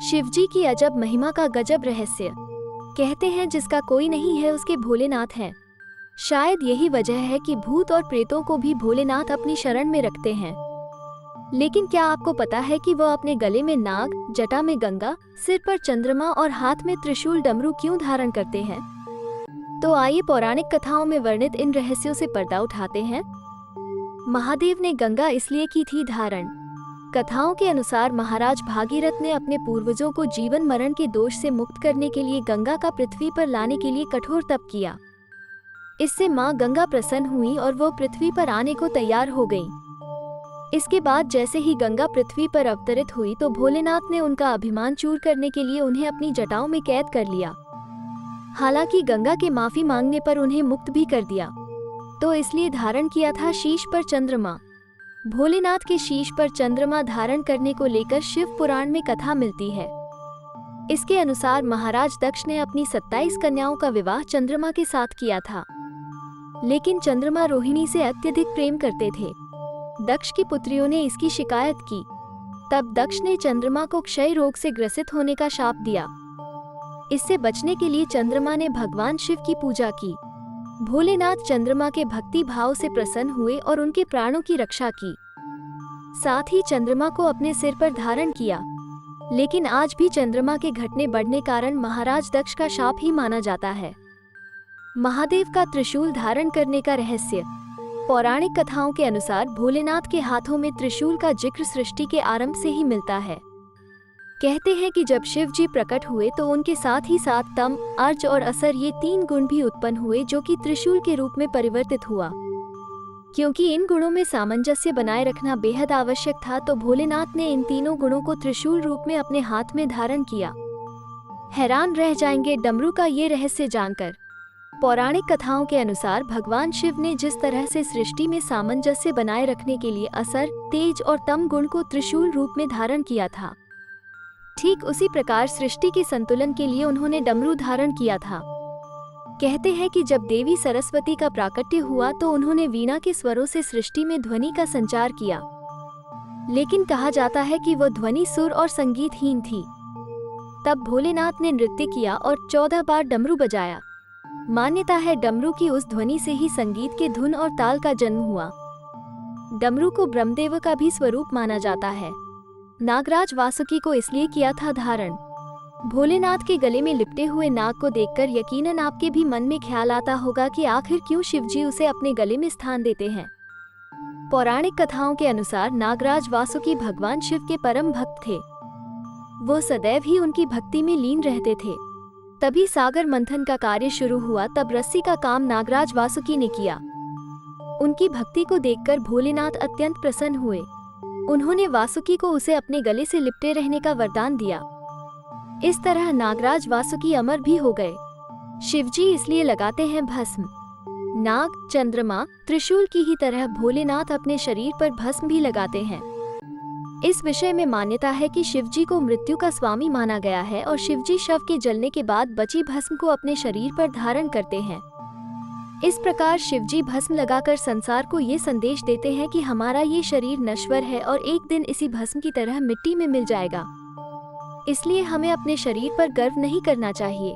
शिवजी की अजब महिमा का गजब रहस्य। कहते हैं जिसका कोई नहीं है उसके भोलेनाथ हैं। शायद यही वजह है कि भूत और प्रेतों को भी भोलेनाथ अपनी शरण में रखते हैं। लेकिन क्या आपको पता है कि वह अपने गले में नाग, जटा में गंगा, सिर पर चंद्रमा और हाथ में त्रिशूल डमरू क्यों धारण करते हैं? तो आइए पौराणिक कथाओं में वर्णित इन रहस्यों से पर्दा उठाते हैं। महादेव ने गंगा इसलिए की थी धारण। कथाओं के अनुसार महाराज भागीरथ ने अपने पूर्वजों को जीवन मरण के दोष से मुक्त करने के लिए गंगा का पृथ्वी पर लाने के लिए कठोर तप किया। इससे मां गंगा प्रसन्न हुई और वो पृथ्वी पर आने को तैयार हो गईं। इसके बाद जैसे ही गंगा पृथ्वी पर अवतरित हुई तो भोलेनाथ ने उनका अभिमान चूर करने के लिए उन्हें अपनी जटाओं में कैद कर लिया। हालांकि गंगा के माफी मांगने पर उन्हें मुक्त भी कर दिया, तो इसलिए धारण किया था शीश पर चंद्रमा। भोलेनाथ के शीश पर चंद्रमा धारण करने को लेकर शिव पुराण में कथा मिलती है। इसके अनुसार महाराज दक्ष ने अपनी 27 कन्याओं का विवाह चंद्रमा के साथ किया था, लेकिन चंद्रमा रोहिणी से अत्यधिक प्रेम करते थे। दक्ष की पुत्रियों ने इसकी शिकायत की। तब दक्ष ने चंद्रमा को क्षय रोग से ग्रसित होने का शाप दिया। इससे बचने के लिए चंद्रमा ने भगवान शिव की पूजा की। भोलेनाथ चंद्रमा के भक्ति भाव से प्रसन्न हुए और उनके प्राणों की रक्षा की। साथ ही चंद्रमा को अपने सिर पर धारण किया। लेकिन आज भी चंद्रमा के घटने बढ़ने कारण महाराज दक्ष का शाप ही माना जाता है। महादेव का त्रिशूल धारण करने का रहस्य। पौराणिक कथाओं के अनुसार भोलेनाथ के हाथों में त्रिशूल का जिक्र सृष्टि के आरंभ से ही मिलता है। कहते हैं कि जब शिव जी प्रकट हुए तो उनके साथ ही साथ तम, अर्च और असर ये 3 गुण भी उत्पन्न हुए, जो कि त्रिशूल के रूप में परिवर्तित हुआ। क्योंकि इन गुणों में सामंजस्य बनाए रखना बेहद आवश्यक था, तो भोलेनाथ ने इन तीनों गुणों को त्रिशूल रूप में अपने हाथ में धारण किया। हैरान रह जाएंगे डमरू का ये रहस्य जानकर। पौराणिक कथाओं के अनुसार भगवान शिव ने जिस तरह से सृष्टि में सामंजस्य बनाए रखने के लिए असर, तेज और तम गुण को त्रिशूल रूप में धारण किया था, ठीक उसी प्रकार सृष्टि के संतुलन के लिए उन्होंने डमरू धारण किया था। कहते हैं कि जब देवी सरस्वती का प्राकट्य हुआ तो उन्होंने वीणा के स्वरों से सृष्टि में ध्वनि का संचार किया, लेकिन कहा जाता है कि वह ध्वनि सुर और संगीतहीन थी। तब भोलेनाथ ने नृत्य किया और 14 बार डमरू बजाया। मान्यता है डमरू की उस ध्वनि से ही संगीत के धुन और ताल का जन्म हुआ। डमरू को ब्रह्मदेव का भी स्वरूप माना जाता है। नागराज वासुकी को इसलिए किया था धारण। भोलेनाथ के गले में लिपटे हुए नाग को देखकर यकीनन आपके भी मन में ख्याल आता होगा कि आखिर क्यों शिवजी उसे अपने गले में स्थान देते हैं। पौराणिक कथाओं के अनुसार नागराज वासुकी भगवान शिव के परम भक्त थे। वो सदैव ही उनकी भक्ति में लीन रहते थे। तभी सागर मंथन का कार्य शुरू हुआ। तब रस्सी का काम नागराज वासुकी ने किया। उनकी भक्ति को देखकर भोलेनाथ अत्यंत प्रसन्न हुए। उन्होंने वासुकी को उसे अपने गले से लिपटे रहने का वरदान दिया। इस तरह नागराज वासुकी अमर भी हो गए। शिवजी इसलिए लगाते हैं भस्म। नाग, चंद्रमा, त्रिशूल की ही तरह भोलेनाथ अपने शरीर पर भस्म भी लगाते हैं। इस विषय में मान्यता है कि शिवजी को मृत्यु का स्वामी माना गया है और शिवजी शव के जलने के बाद बची भस्म को अपने शरीर पर धारण करते हैं। इस प्रकार शिवजी भस्म लगाकर संसार को ये संदेश देते हैं कि हमारा ये शरीर नश्वर है और एक दिन इसी भस्म की तरह मिट्टी में मिल जाएगा। इसलिए हमें अपने शरीर पर गर्व नहीं करना चाहिए।